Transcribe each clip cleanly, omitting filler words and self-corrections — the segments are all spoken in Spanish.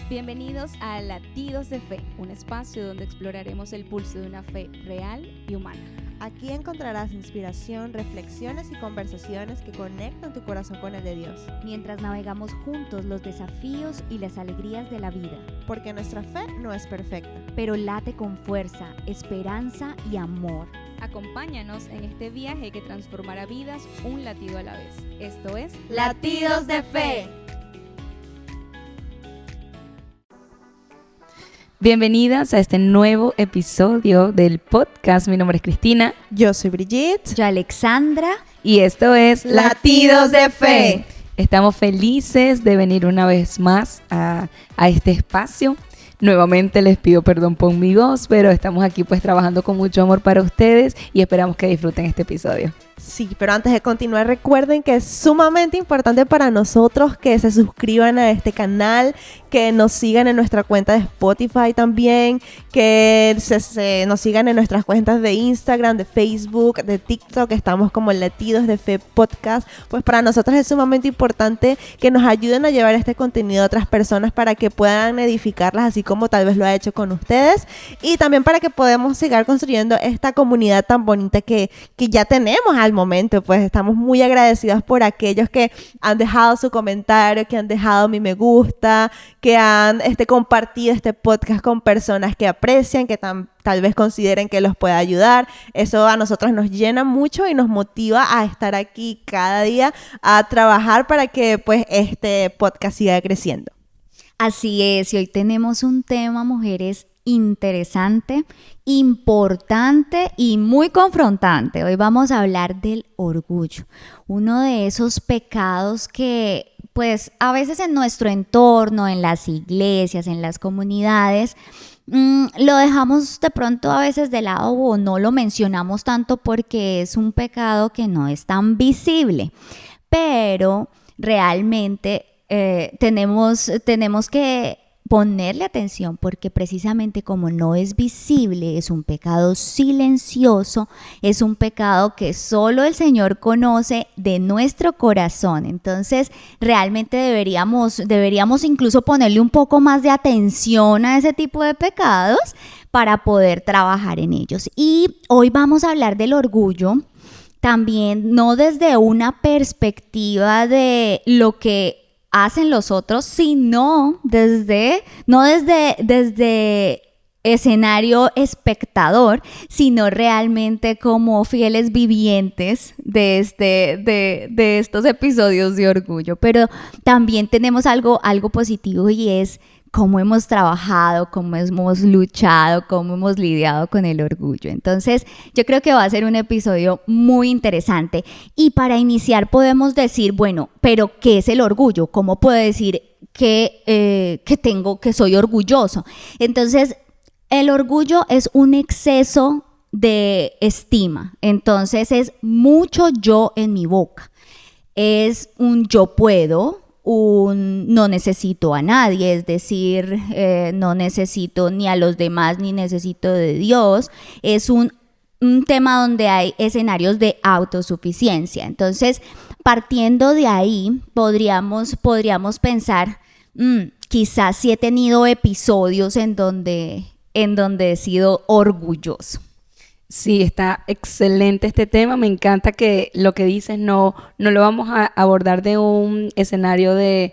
Bienvenidos a Latidos de Fe, un espacio donde exploraremos el pulso de una fe real y humana. Aquí encontrarás inspiración, reflexiones y conversaciones que conectan tu corazón con el de Dios. Mientras navegamos juntos los desafíos y las alegrías de la vida. Porque nuestra fe no es perfecta, pero late con fuerza, esperanza y amor. Acompáñanos en este viaje que transformará vidas un latido a la vez. Esto es Latidos de Fe. Bienvenidas a este nuevo episodio del podcast. Mi nombre es Cristina. Yo soy Brigitte. Yo Alexandra. Y esto es Latidos de Fe. Estamos felices de venir una vez más a este espacio. Nuevamente les pido perdón por mi voz, pero estamos aquí pues trabajando con mucho amor para ustedes y esperamos que disfruten este episodio. Sí, pero antes de continuar, recuerden que es sumamente importante para nosotros que se suscriban a este canal, que nos sigan en nuestra cuenta de Spotify también, que nos sigan en nuestras cuentas de Instagram, de Facebook, de TikTok, estamos como Latidos de Fe Podcast. Pues para nosotros es sumamente importante que nos ayuden a llevar este contenido a otras personas para que puedan edificarlas, así como tal vez lo ha hecho con ustedes, y también para que podamos seguir construyendo esta comunidad tan bonita que ya tenemos al momento. Pues estamos muy agradecidos por aquellos que han dejado su comentario, que han dejado mi me gusta, que han compartido este podcast con personas que aprecian, que tal vez consideren que los puede ayudar. Eso a nosotros nos llena mucho y nos motiva a estar aquí cada día a trabajar para que pues este podcast siga creciendo. Así es, y hoy tenemos un tema, mujeres, interesante, importante y muy confrontante. Hoy vamos a hablar del orgullo, uno de esos pecados que pues a veces en nuestro entorno, en las iglesias, en las comunidades, lo dejamos de pronto a veces de lado o no lo mencionamos tanto porque es un pecado que no es tan visible, pero realmente tenemos que ponerle atención porque precisamente como no es visible, es un pecado silencioso, es un pecado que solo el Señor conoce de nuestro corazón. Entonces realmente deberíamos incluso ponerle un poco más de atención a ese tipo de pecados para poder trabajar en ellos. Y hoy vamos a hablar del orgullo. También no desde una perspectiva de lo que hacen los otros, sino desde escenario espectador, sino realmente como fieles vivientes de estos episodios de orgullo. Pero también tenemos algo positivo y es cómo hemos trabajado, cómo hemos luchado, cómo hemos lidiado con el orgullo. Entonces, yo creo que va a ser un episodio muy interesante. Y para iniciar podemos decir, bueno, ¿pero qué es el orgullo? ¿Cómo puedo decir que soy orgulloso? Entonces, el orgullo es un exceso de estima. Entonces, es mucho yo en mi boca. Es un yo puedo, no necesito a nadie, es decir, no necesito ni a los demás ni necesito de Dios. Es un tema donde hay escenarios de autosuficiencia. Entonces, partiendo de ahí, podríamos pensar, quizás sí he tenido episodios en donde he sido orgulloso. Sí, está excelente este tema. Me encanta que lo que dices no lo vamos a abordar de un escenario de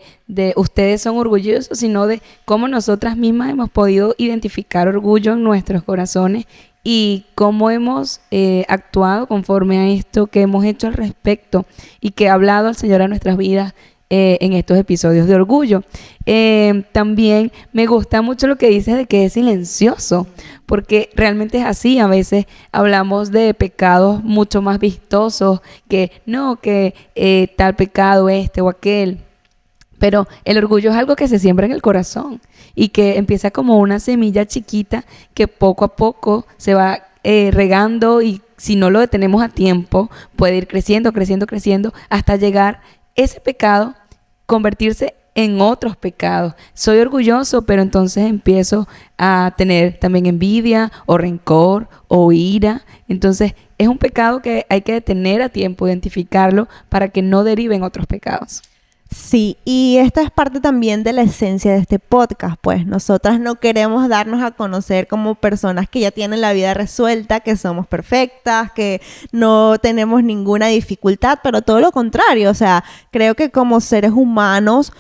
ustedes son orgullosos, sino de cómo nosotras mismas hemos podido identificar orgullo en nuestros corazones y cómo hemos actuado conforme a esto, que hemos hecho al respecto y que ha hablado el Señor a nuestras vidas en estos episodios de orgullo. También me gusta mucho lo que dices de que es silencioso, porque realmente es así. A veces hablamos de pecados mucho más vistosos que tal pecado este o aquel, pero el orgullo es algo que se siembra en el corazón y que empieza como una semilla chiquita que poco a poco se va regando, y si no lo detenemos a tiempo puede ir creciendo hasta llegar ese pecado convertirse en otros pecados. Soy orgulloso, pero entonces empiezo a tener también envidia o rencor o ira. Entonces es un pecado que hay que detener a tiempo, identificarlo para que no deriven otros pecados. Sí, y esta es parte también de la esencia de este podcast, pues nosotras no queremos darnos a conocer como personas que ya tienen la vida resuelta, que somos perfectas, que no tenemos ninguna dificultad, pero todo lo contrario, o sea, creo que como seres humanos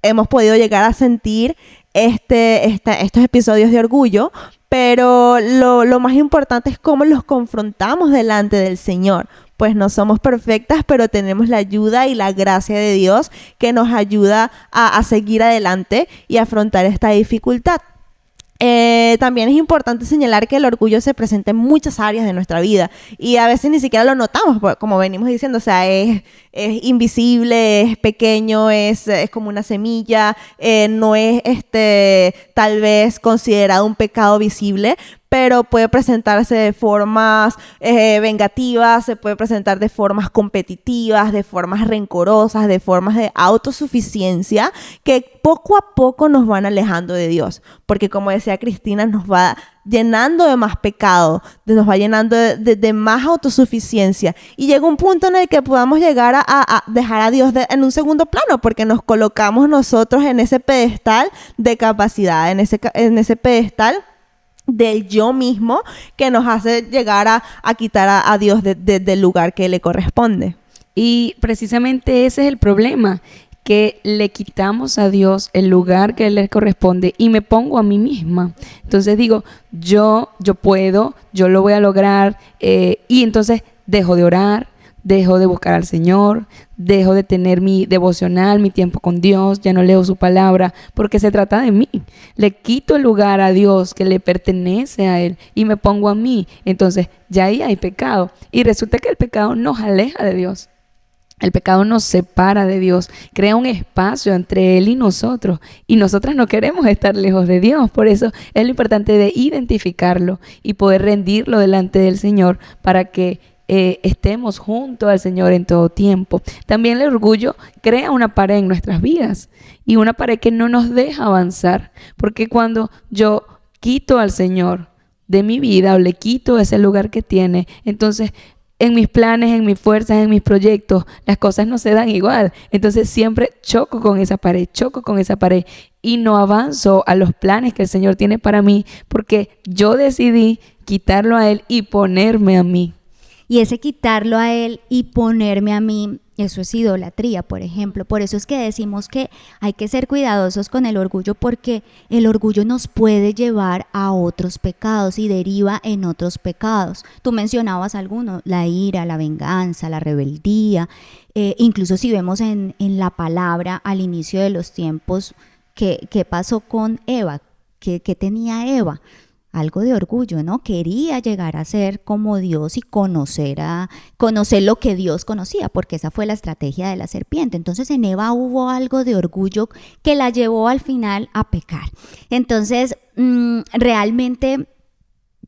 hemos podido llegar a sentir estos episodios de orgullo, pero lo más importante es cómo los confrontamos delante del Señor. Pues no somos perfectas, pero tenemos la ayuda y la gracia de Dios que nos ayuda a seguir adelante y afrontar esta dificultad. También es importante señalar que el orgullo se presenta en muchas áreas de nuestra vida y a veces ni siquiera lo notamos, como venimos diciendo, o sea, es invisible, es pequeño, es como una semilla, no es tal vez considerado un pecado visible, pero puede presentarse de formas vengativas, se puede presentar de formas competitivas, de formas rencorosas, de formas de autosuficiencia que poco a poco nos van alejando de Dios. Porque como decía Cristina, nos va llenando de más pecado, nos va llenando de más autosuficiencia. Y llega un punto en el que podamos llegar a dejar a Dios en un segundo plano, porque nos colocamos nosotros en ese pedestal de capacidad, en ese pedestal del yo mismo que nos hace llegar a quitar a Dios del lugar que le corresponde. Y precisamente ese es el problema, que le quitamos a Dios el lugar que le corresponde y me pongo a mí misma. Entonces digo, yo puedo, yo lo voy a lograr, y entonces dejo de orar, dejo de buscar al Señor, dejo de tener mi devocional, mi tiempo con Dios, ya no leo su palabra, porque se trata de mí. Le quito el lugar a Dios que le pertenece a Él y me pongo a mí. Entonces ya ahí hay pecado. Y resulta que el pecado nos aleja de Dios. El pecado nos separa de Dios, crea un espacio entre Él y nosotros, y nosotras no queremos estar lejos de Dios. Por eso es lo importante de identificarlo y poder rendirlo delante del Señor para que estemos junto al Señor en todo tiempo. También el orgullo crea una pared en nuestras vidas y una pared que no nos deja avanzar, porque cuando yo quito al Señor de mi vida o le quito ese lugar que tiene, entonces en mis planes, en mis fuerzas, en mis proyectos, las cosas no se dan igual. Entonces siempre choco con esa pared y no avanzo a los planes que el Señor tiene para mí, porque yo decidí quitarlo a Él y ponerme a mí. Y ese quitarlo a Él y ponerme a mí, eso es idolatría, por ejemplo. Por eso es que decimos que hay que ser cuidadosos con el orgullo, porque el orgullo nos puede llevar a otros pecados y deriva en otros pecados. Tú mencionabas algunos, la ira, la venganza, la rebeldía. Incluso si vemos en la palabra al inicio de los tiempos, ¿qué pasó con Eva? ¿Qué tenía Eva? Algo de orgullo, ¿no? Quería llegar a ser como Dios y conocer lo que Dios conocía, porque esa fue la estrategia de la serpiente. Entonces en Eva hubo algo de orgullo que la llevó al final a pecar. Entonces, realmente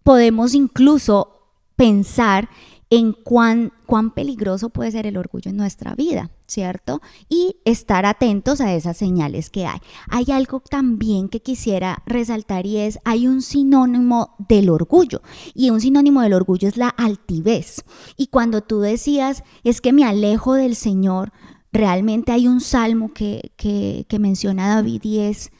podemos incluso pensar en cuán peligroso puede ser el orgullo en nuestra vida, ¿cierto? Y estar atentos a esas señales que hay. Hay algo también que quisiera resaltar y hay un sinónimo del orgullo, y un sinónimo del orgullo es la altivez. Y cuando tú decías, es que me alejo del Señor, realmente hay un salmo que menciona David y es,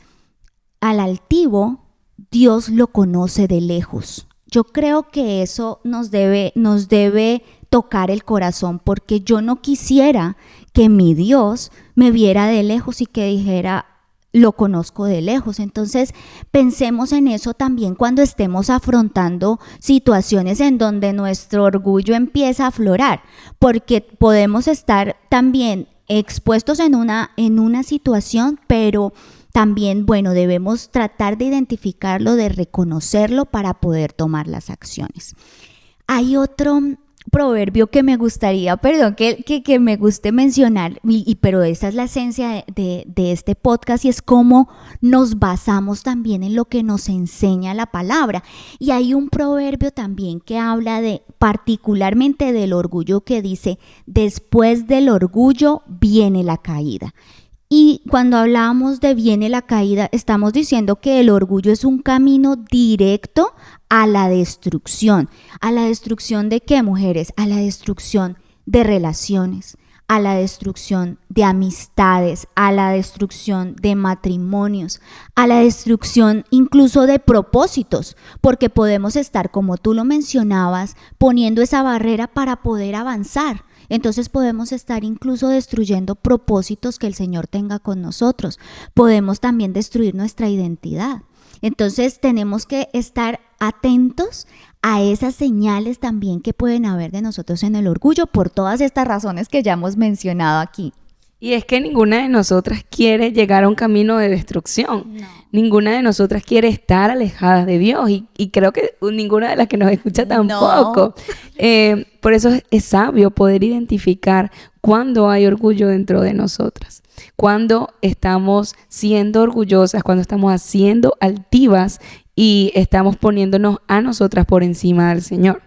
al altivo Dios lo conoce de lejos. Yo creo que eso nos debe tocar el corazón, porque yo no quisiera que mi Dios me viera de lejos y que dijera, lo conozco de lejos. Entonces, pensemos en eso también cuando estemos afrontando situaciones en donde nuestro orgullo empieza a aflorar, porque podemos estar también expuestos en una situación, pero también, debemos tratar de identificarlo, de reconocerlo para poder tomar las acciones. Hay otro proverbio que me gustaría, que me guste mencionar, pero esa es la esencia de este podcast, y es cómo nos basamos también en lo que nos enseña la palabra. Y hay un proverbio también que habla particularmente del orgullo, que dice, después del orgullo viene la caída. Y cuando hablamos de viene la caída, estamos diciendo que el orgullo es un camino directo a la destrucción. ¿A la destrucción de qué, mujeres? A la destrucción de relaciones, a la destrucción de amistades, a la destrucción de matrimonios, a la destrucción incluso de propósitos, porque podemos estar, como tú lo mencionabas, poniendo esa barrera para poder avanzar. Entonces podemos estar incluso destruyendo propósitos que el Señor tenga con nosotros. Podemos también destruir nuestra identidad. Entonces tenemos que estar atentos a esas señales también que pueden haber de nosotros en el orgullo por todas estas razones que ya hemos mencionado aquí. Y es que ninguna de nosotras quiere llegar a un camino de destrucción. No. Ninguna de nosotras quiere estar alejada de Dios. Y creo que ninguna de las que nos escucha tampoco. Por eso es sabio poder identificar cuando hay orgullo dentro de nosotras. Cuando estamos siendo orgullosas, cuando estamos haciendo altivas y estamos poniéndonos a nosotras por encima del Señor.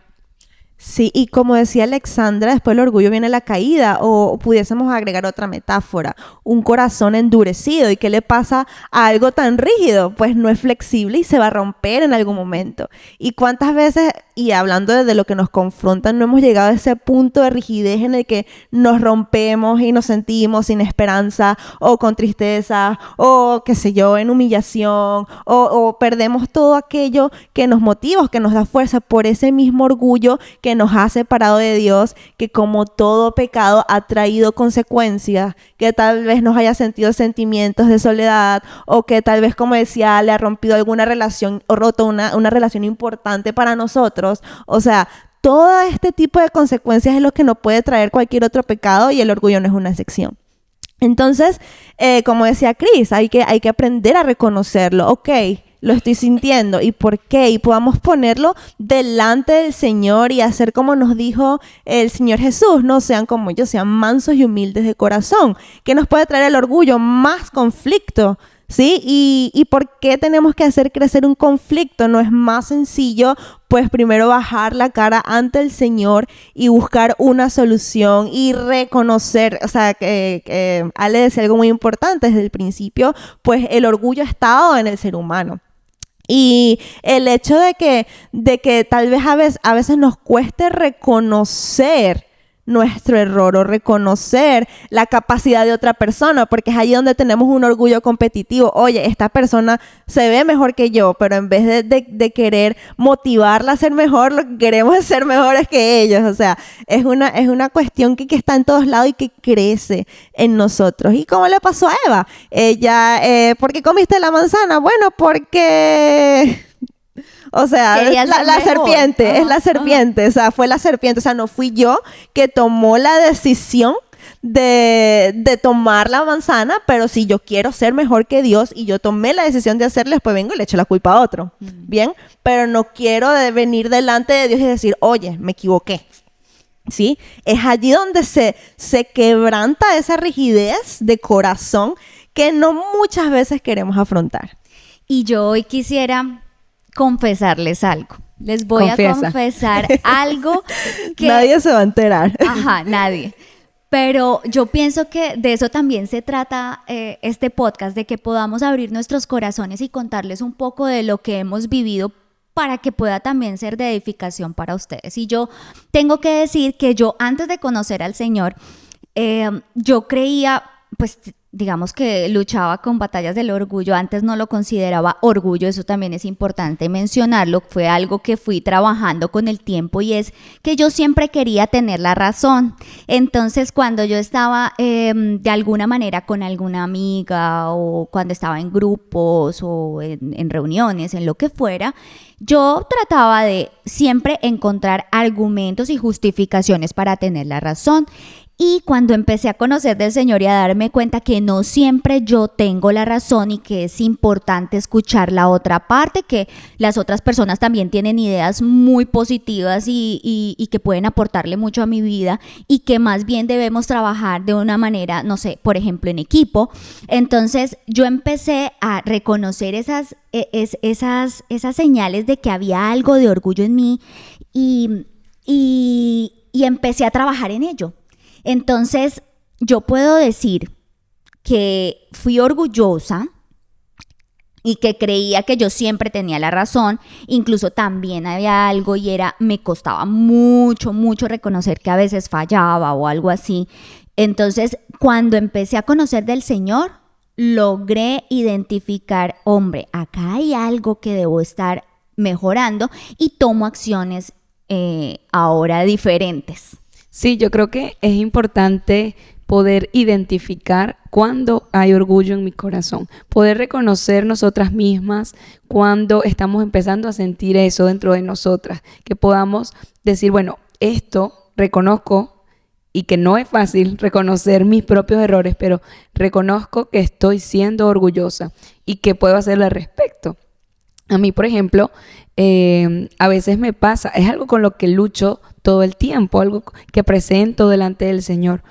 Sí, y como decía Alexandra, después del orgullo viene la caída, o pudiésemos agregar otra metáfora, un corazón endurecido. ¿Y qué le pasa a algo tan rígido? Pues no es flexible y se va a romper en algún momento. ¿Y cuántas veces, y hablando de lo que nos confrontan, no hemos llegado a ese punto de rigidez en el que nos rompemos y nos sentimos sin esperanza, o con tristeza, o qué sé yo, en humillación, o perdemos todo aquello que nos motiva, que nos da fuerza por ese mismo orgullo que nos ha separado de Dios, que como todo pecado ha traído consecuencias, que tal vez nos haya sentido sentimientos de soledad, o que tal vez, como decía, le ha rompido alguna relación o roto una relación importante para nosotros. O sea, todo este tipo de consecuencias es lo que nos puede traer cualquier otro pecado, y el orgullo no es una excepción. Entonces, como decía Cris, hay que aprender a reconocerlo. Ok, lo estoy sintiendo, ¿y por qué? Y podamos ponerlo delante del Señor y hacer como nos dijo el Señor Jesús: no sean como yo, sean mansos y humildes de corazón. ¿Qué nos puede traer el orgullo? Más conflicto, ¿sí? ¿Y por qué tenemos que hacer crecer un conflicto? ¿No es más sencillo, pues, primero bajar la cara ante el Señor y buscar una solución y reconocer? O sea, Ale decía algo muy importante desde el principio, pues el orgullo ha estado en el ser humano. Y el hecho de que tal vez a veces nos cueste reconocer nuestro error o reconocer la capacidad de otra persona, porque es allí donde tenemos un orgullo competitivo. Oye, esta persona se ve mejor que yo, pero en vez de querer motivarla a ser mejor, lo que queremos es ser mejores que ellos. O sea, es una cuestión que está en todos lados y que crece en nosotros. ¿Y cómo le pasó a Eva? Ella, ¿por qué comiste la manzana? Bueno, porque... O sea, la serpiente, es la serpiente, o sea, fue la serpiente, o sea, no fui yo que tomó la decisión de tomar la manzana, pero si yo quiero ser mejor que Dios y yo tomé la decisión de hacerlo, después vengo y le echo la culpa a otro, ¿bien? Pero no quiero venir delante de Dios y decir: oye, me equivoqué. ¿Sí? Es allí donde se quebranta esa rigidez de corazón que no muchas veces queremos afrontar. Y yo hoy quisiera confesarles algo. Les voy a confesar algo que... Nadie se va a enterar. Ajá, nadie. Pero yo pienso que de eso también se trata este podcast, de que podamos abrir nuestros corazones y contarles un poco de lo que hemos vivido para que pueda también ser de edificación para ustedes. Y yo tengo que decir que yo, antes de conocer al Señor, yo creía, pues, digamos que luchaba con batallas del orgullo. Antes no lo consideraba orgullo, eso también es importante mencionarlo. Fue algo que fui trabajando con el tiempo, y es que yo siempre quería tener la razón. Entonces, cuando yo estaba de alguna manera con alguna amiga, o cuando estaba en grupos o en reuniones, en lo que fuera, yo trataba de siempre encontrar argumentos y justificaciones para tener la razón. Y cuando empecé a conocer del Señor y a darme cuenta que no siempre yo tengo la razón, y que es importante escuchar la otra parte, que las otras personas también tienen ideas muy positivas y que pueden aportarle mucho a mi vida, y que más bien debemos trabajar de una manera, no sé, por ejemplo, en equipo. Entonces yo empecé a reconocer esas señales de que había algo de orgullo en mí, y empecé a trabajar en ello. Entonces, yo puedo decir que fui orgullosa y que creía que yo siempre tenía la razón. Incluso también había algo, y me costaba mucho reconocer que a veces fallaba o algo así. Entonces, cuando empecé a conocer del Señor, logré identificar, hombre, acá hay algo que debo estar mejorando y tomo acciones ahora diferentes. Sí, yo creo que es importante poder identificar cuando hay orgullo en mi corazón, poder reconocer nosotras mismas cuando estamos empezando a sentir eso dentro de nosotras, que podamos decir, bueno, esto reconozco y que no es fácil reconocer mis propios errores, pero reconozco que estoy siendo orgullosa y que puedo hacerlo al respecto. A mí, por ejemplo, a veces me pasa, es algo con lo que lucho todo el tiempo, algo que presento delante del Señor.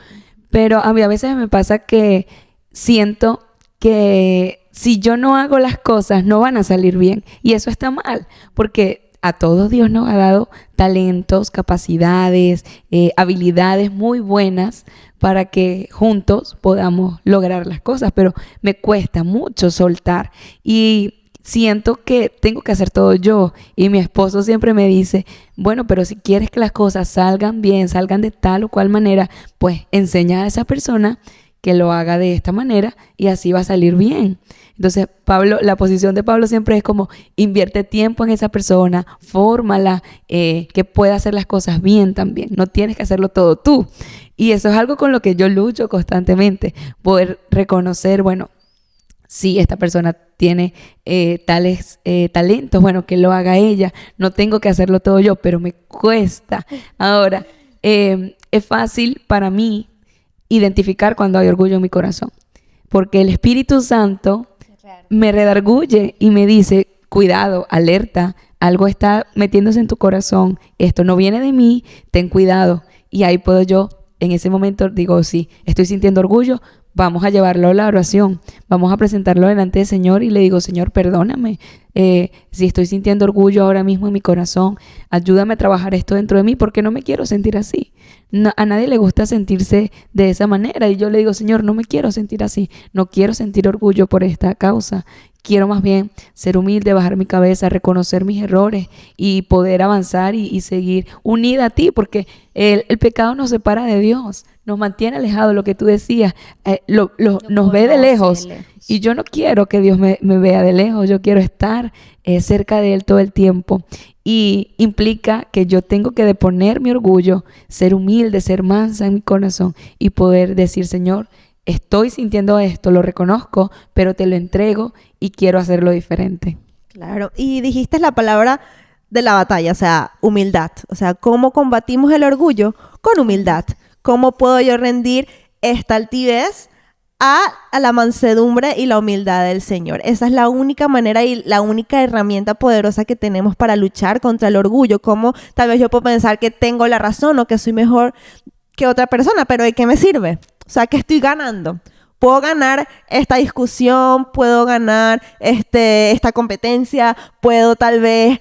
Pero a mí a veces me pasa que siento que si yo no hago las cosas no van a salir bien. Y eso está mal, porque a todos Dios nos ha dado talentos, capacidades, habilidades muy buenas para que juntos podamos lograr las cosas. Pero me cuesta mucho soltar y siento que tengo que hacer todo yo. Y mi esposo siempre me dice, bueno, pero si quieres que las cosas salgan bien, salgan de tal o cual manera, pues enseña a esa persona que lo haga de esta manera y así va a salir bien. Entonces, la posición de Pablo siempre es como, invierte tiempo en esa persona, fórmala, que pueda hacer las cosas bien también. No tienes que hacerlo todo tú. Y eso es algo con lo que yo lucho constantemente, poder reconocer, bueno, si esta persona tiene tales talentos, bueno, que lo haga ella. No tengo que hacerlo todo yo, pero me cuesta. Ahora, es fácil para mí identificar cuando hay orgullo en mi corazón, porque el Espíritu Santo me redarguye y me dice, cuidado, alerta, algo está metiéndose en tu corazón, esto no viene de mí, ten cuidado. Y ahí puedo yo, en ese momento digo, sí, estoy sintiendo orgullo, vamos a llevarlo a la oración, vamos a presentarlo delante del Señor y le digo, Señor, perdóname, si estoy sintiendo orgullo ahora mismo en mi corazón, ayúdame a trabajar esto dentro de mí porque no me quiero sentir así. No, a nadie le gusta sentirse de esa manera y yo le digo, Señor, no me quiero sentir así, no quiero sentir orgullo por esta causa. Quiero más bien ser humilde, bajar mi cabeza, reconocer mis errores y poder avanzar y seguir unida a ti, porque el pecado nos separa de Dios, nos mantiene alejados, lo que tú decías, nos ve de lejos. Y yo no quiero que Dios me vea de lejos, yo quiero estar cerca de Él todo el tiempo. Y implica que yo tengo que deponer mi orgullo, ser humilde, ser mansa en mi corazón y poder decir, Señor, estoy sintiendo esto, lo reconozco, pero te lo entrego y quiero hacerlo diferente. Claro, y dijiste la palabra de la batalla, o sea, humildad. O sea, ¿cómo combatimos el orgullo? Con humildad. ¿Cómo puedo yo rendir esta altivez a la mansedumbre y la humildad del Señor? Esa es la única manera y la única herramienta poderosa que tenemos para luchar contra el orgullo. Como tal vez yo puedo pensar que tengo la razón o que soy mejor que otra persona, pero ¿de qué me sirve? O sea, ¿qué estoy ganando? Puedo ganar esta discusión, puedo ganar esta competencia, puedo tal vez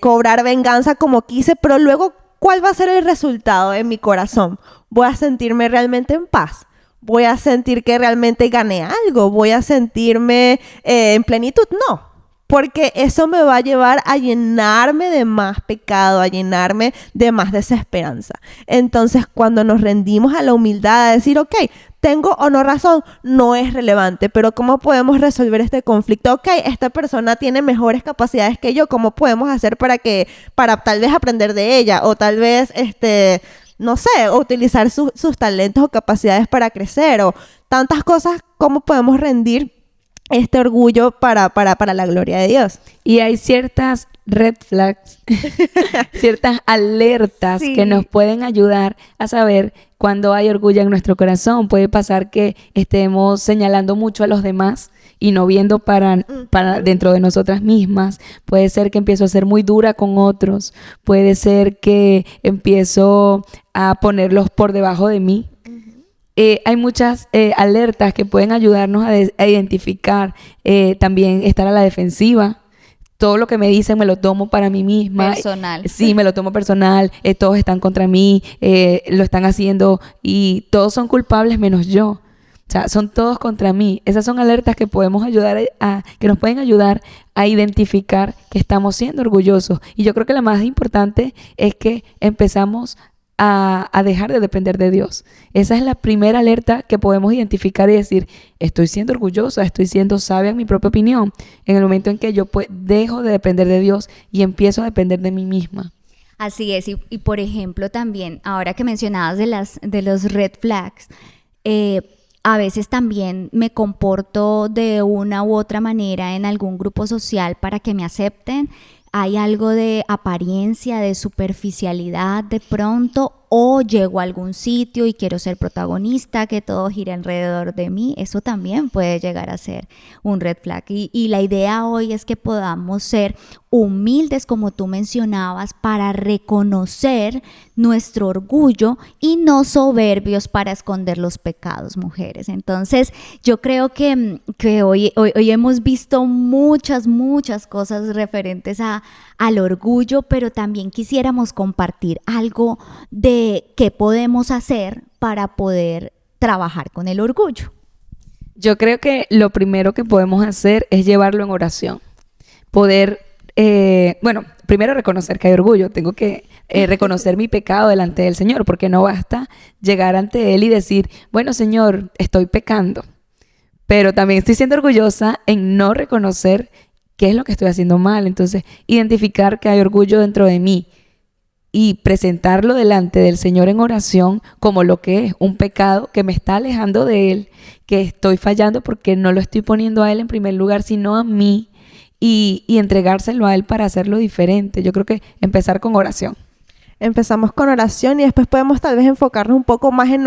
cobrar venganza como quise, pero luego, ¿cuál va a ser el resultado en mi corazón? ¿Voy a sentirme realmente en paz? ¿Voy a sentir que realmente gané algo? ¿Voy a sentirme en plenitud? No. Porque eso me va a llevar a llenarme de más pecado, a llenarme de más desesperanza. Entonces, cuando nos rendimos a la humildad, a decir, ok, tengo o no razón, no es relevante, pero ¿cómo podemos resolver este conflicto? Ok, esta persona tiene mejores capacidades que yo, ¿cómo podemos hacer para tal vez aprender de ella? O tal vez, no sé, utilizar sus talentos o capacidades para crecer, o tantas cosas, ¿cómo podemos rendir este orgullo para la gloria de Dios? Y hay ciertas red flags, ciertas alertas Sí. que nos pueden ayudar a saber cuando hay orgullo en nuestro corazón. Puede pasar que estemos señalando mucho a los demás y no viendo para dentro de nosotras mismas. Puede ser que empiezo a ser muy dura con otros. Puede ser que empiezo a ponerlos por debajo de mí. Hay muchas alertas que pueden ayudarnos a identificar, también estar a la defensiva. Todo lo que me dicen me lo tomo para mí misma. Personal. Sí, me lo tomo personal. Todos están contra mí, lo están haciendo y todos son culpables menos yo. O sea, son todos contra mí. Esas son alertas que podemos que nos pueden ayudar a identificar que estamos siendo orgullosos. Y yo creo que la más importante es que empezamos a dejar de depender de Dios. Esa es la primera alerta que podemos identificar y decir, estoy siendo orgullosa, estoy siendo sabia en mi propia opinión, en el momento en que yo dejo de depender de Dios y empiezo a depender de mí misma. Así es, y por ejemplo también, ahora que mencionabas de los red flags, a veces también me comporto de una u otra manera en algún grupo social para que me acepten. Hay algo de apariencia, de superficialidad de pronto, o llego a algún sitio y quiero ser protagonista, que todo gire alrededor de mí. Eso también puede llegar a ser un red flag. Y la idea hoy es que podamos ser humildes, como tú mencionabas, para reconocer nuestro orgullo y no soberbios para esconder los pecados, mujeres. Entonces, yo creo que hoy hemos visto muchas cosas referentes al orgullo, pero también quisiéramos compartir algo de qué podemos hacer para poder trabajar con el orgullo. Yo creo que lo primero que podemos hacer es llevarlo en oración. Poder, primero reconocer que hay orgullo. Tengo que reconocer mi pecado delante del Señor, porque no basta llegar ante Él y decir, bueno, Señor, estoy pecando. Pero también estoy siendo orgullosa en no reconocer qué es lo que estoy haciendo mal. Entonces, identificar que hay orgullo dentro de mí y presentarlo delante del Señor en oración como lo que es, un pecado que me está alejando de Él, que estoy fallando porque no lo estoy poniendo a Él en primer lugar, sino a mí, y entregárselo a Él para hacerlo diferente. Yo creo que empezar con oración. Empezamos con oración y después podemos tal vez enfocarnos un poco más en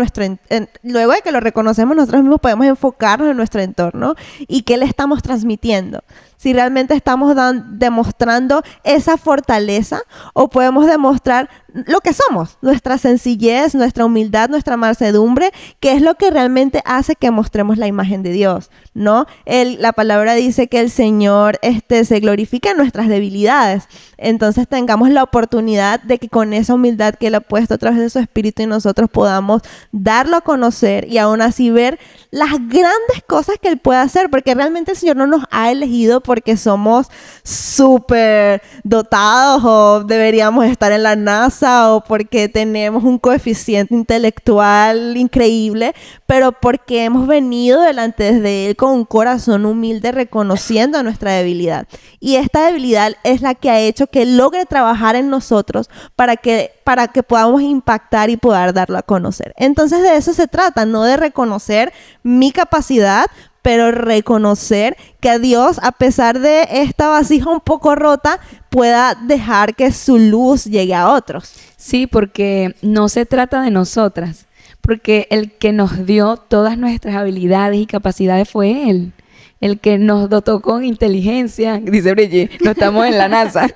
luego de que lo reconocemos nosotros mismos, podemos enfocarnos en nuestro entorno y qué le estamos transmitiendo. Si realmente estamos demostrando esa fortaleza o podemos demostrar lo que somos, nuestra sencillez, nuestra humildad, nuestra mansedumbre, que es lo que realmente hace que mostremos la imagen de Dios, ¿no? La palabra dice que el Señor se glorifica en nuestras debilidades. Entonces tengamos la oportunidad de que con esa humildad que Él ha puesto a través de su Espíritu y nosotros podamos darlo a conocer y aún así ver las grandes cosas que Él puede hacer, porque realmente el Señor no nos ha elegido porque somos súper dotados o deberíamos estar en la NASA o porque tenemos un coeficiente intelectual increíble, pero porque hemos venido delante de Él con un corazón humilde reconociendo nuestra debilidad. Y esta debilidad es la que ha hecho que Él logre trabajar en nosotros para que podamos impactar y poder darlo a conocer. Entonces de eso se trata, no de reconocer mi capacidad, pero reconocer que Dios, a pesar de esta vasija un poco rota, pueda dejar que su luz llegue a otros. Sí, porque no se trata de nosotras, porque el que nos dio todas nuestras habilidades y capacidades fue Él. El que nos dotó con inteligencia, dice Brigitte, no estamos en la NASA.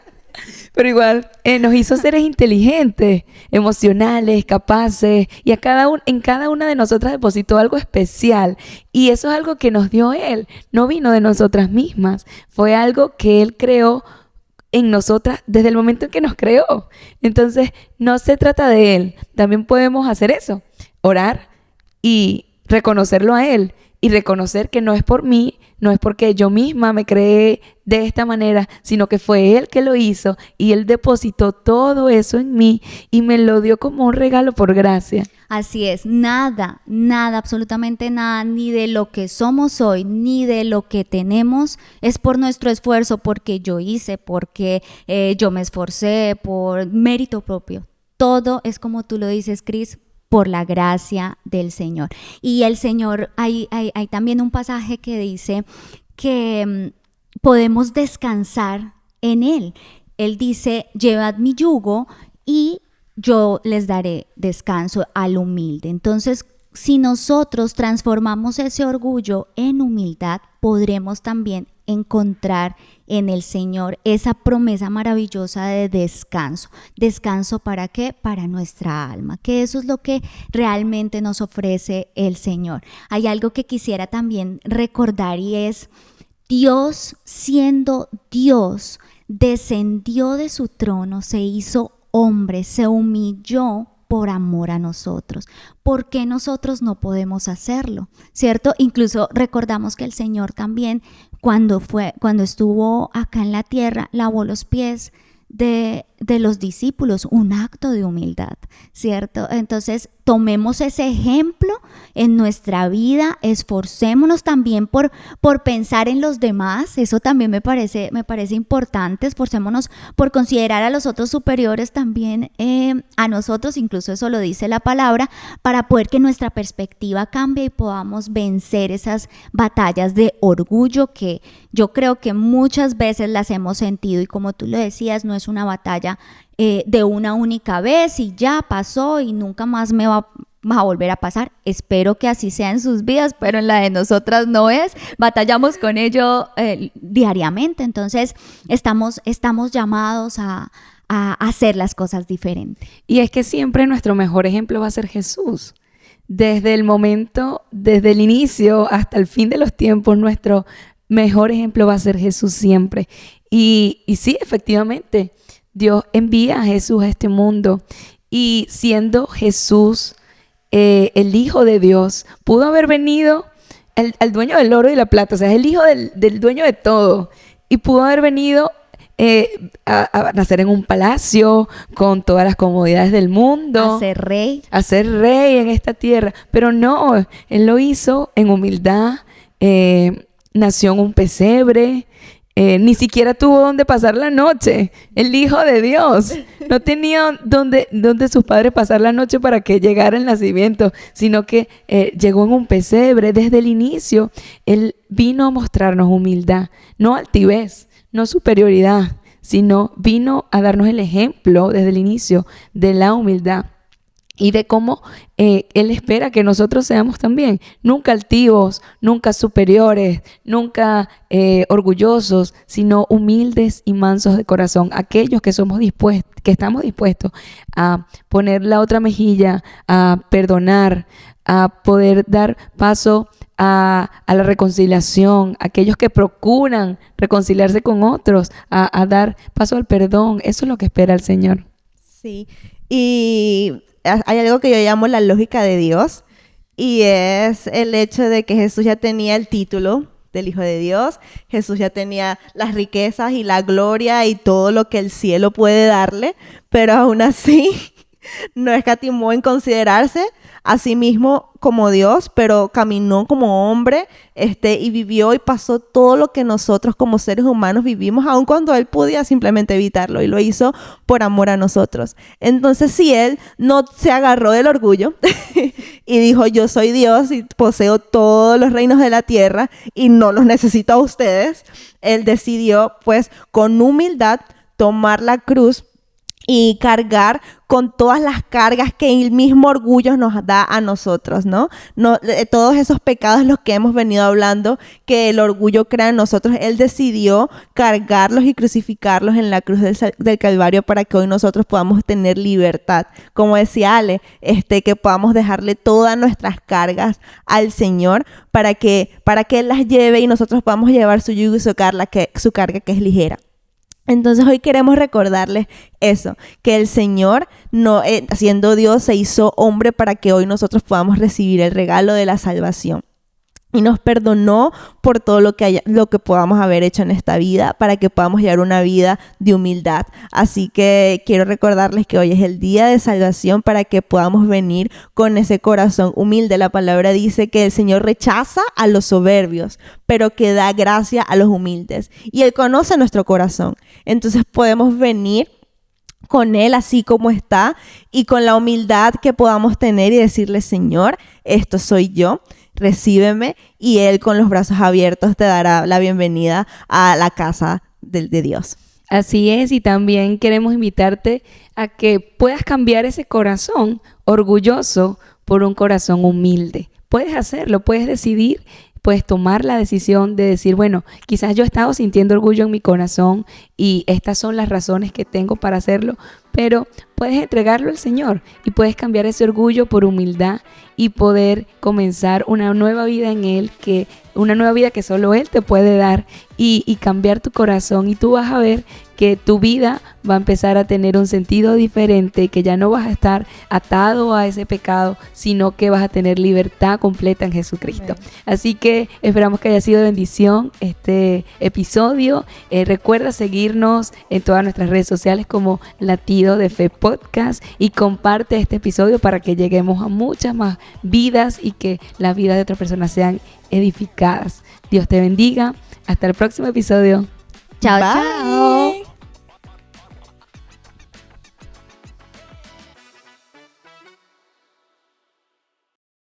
Pero igual, nos hizo seres inteligentes, emocionales, capaces, y en cada una de nosotras depositó algo especial. Y eso es algo que nos dio Él, no vino de nosotras mismas. Fue algo que Él creó en nosotras desde el momento en que nos creó. Entonces, no se trata de Él. También podemos hacer eso, orar y reconocerlo a Él. Y reconocer que no es por mí, no es porque yo misma me creé de esta manera, sino que fue Él que lo hizo y Él depositó todo eso en mí y me lo dio como un regalo por gracia. Así es, nada, absolutamente nada, ni de lo que somos hoy, ni de lo que tenemos, es por nuestro esfuerzo, porque yo hice, porque yo me esforcé, por mérito propio. Todo es como tú lo dices, Cris, por la gracia del Señor. Y el Señor, hay también un pasaje que dice que podemos descansar en Él. Él dice, llevad mi yugo y yo les daré descanso al humilde. Entonces, si nosotros transformamos ese orgullo en humildad, podremos también encontrar en el Señor esa promesa maravillosa de descanso. ¿Descanso para qué? Para nuestra alma, que eso es lo que realmente nos ofrece el Señor. Hay algo que quisiera también recordar y es, Dios, siendo Dios, descendió de su trono, se hizo hombre, se humilló por amor a nosotros. ¿Por qué nosotros no podemos hacerlo? ¿Cierto? Incluso recordamos que el Señor también, cuando estuvo acá en la tierra, lavó los pies de de los discípulos, un acto de humildad, ¿cierto? Entonces, tomemos ese ejemplo en nuestra vida, esforcémonos también por pensar en los demás, eso también me parece importante, esforcémonos por considerar a los otros superiores también a nosotros, incluso eso lo dice la palabra, para poder que nuestra perspectiva cambie y podamos vencer esas batallas de orgullo que yo creo que muchas veces las hemos sentido, y como tú lo decías, no es una batalla de una única vez y ya pasó y nunca más me va a volver a pasar. Espero que así sea en sus vidas, pero en la de nosotras no es. Batallamos con ello diariamente, entonces estamos llamados a hacer las cosas diferentes. Y es que siempre nuestro mejor ejemplo va a ser Jesús. Desde el inicio hasta el fin de los tiempos, nuestro mejor ejemplo va a ser Jesús siempre. Y sí, efectivamente, Dios envía a Jesús a este mundo, y siendo Jesús el Hijo de Dios, pudo haber venido el dueño del oro y la plata, o sea, es el hijo del dueño de todo, y pudo haber venido a nacer en un palacio con todas las comodidades del mundo, A ser rey en esta tierra, pero no, Él lo hizo en humildad, nació en un pesebre, ni siquiera tuvo donde pasar la noche. El Hijo de Dios no tenía donde sus padres pasar la noche para que llegara el nacimiento, sino que llegó en un pesebre. Desde el inicio, Él vino a mostrarnos humildad, no altivez, no superioridad, sino vino a darnos el ejemplo desde el inicio de la humildad. Y de cómo Él espera que nosotros seamos también, nunca altivos, nunca superiores, nunca orgullosos, sino humildes y mansos de corazón. Aquellos que estamos dispuestos a poner la otra mejilla, a perdonar, a poder dar paso a la reconciliación, aquellos que procuran reconciliarse con otros, a dar paso al perdón. Eso es lo que espera el Señor. Sí, y hay algo que yo llamo la lógica de Dios, y es el hecho de que Jesús ya tenía el título del Hijo de Dios, Jesús ya tenía las riquezas y la gloria y todo lo que el cielo puede darle, pero aún así no escatimó en considerarse a sí mismo como Dios, pero caminó como hombre, y vivió y pasó todo lo que nosotros como seres humanos vivimos, aun cuando Él podía simplemente evitarlo, y lo hizo por amor a nosotros. Entonces, si Él no se agarró del orgullo y dijo, yo soy Dios y poseo todos los reinos de la tierra y no los necesito a ustedes, Él decidió, pues, con humildad tomar la cruz y cargar con todas las cargas que el mismo orgullo nos da a nosotros, ¿no? Todos esos pecados los que hemos venido hablando, que el orgullo crea en nosotros, Él decidió cargarlos y crucificarlos en la cruz del Calvario para que hoy nosotros podamos tener libertad. Como decía Ale, que podamos dejarle todas nuestras cargas al Señor para que Él las lleve y nosotros podamos llevar su yugo y su carga que es ligera. Entonces hoy queremos recordarles eso, que el Señor, siendo Dios, se hizo hombre para que hoy nosotros podamos recibir el regalo de la salvación. Y nos perdonó por todo lo que podamos haber hecho en esta vida, para que podamos llevar una vida de humildad. Así que quiero recordarles que hoy es el día de salvación para que podamos venir con ese corazón humilde. La palabra dice que el Señor rechaza a los soberbios, pero que da gracia a los humildes. Y Él conoce nuestro corazón. Entonces podemos venir con Él así como está y con la humildad que podamos tener y decirle, Señor, esto soy yo. Recíbeme, y Él con los brazos abiertos te dará la bienvenida a la casa de Dios. Así es, y también queremos invitarte a que puedas cambiar ese corazón orgulloso por un corazón humilde. Puedes hacerlo, puedes decidir, puedes tomar la decisión de decir, bueno, quizás yo he estado sintiendo orgullo en mi corazón y estas son las razones que tengo para hacerlo, pero puedes entregarlo al Señor y puedes cambiar ese orgullo por humildad y poder comenzar una nueva vida en Él, una nueva vida que solo Él te puede dar y cambiar tu corazón, y tú vas a ver que tu vida va a empezar a tener un sentido diferente, que ya no vas a estar atado a ese pecado, sino que vas a tener libertad completa en Jesucristo. Amén. Así que esperamos que haya sido de bendición este episodio. Recuerda seguirnos en todas nuestras redes sociales como Latido de Fe Podcast, y comparte este episodio para que lleguemos a muchas más vidas y que las vidas de otras personas sean edificadas. Dios te bendiga. Hasta el próximo episodio. Chao, Bye. chao.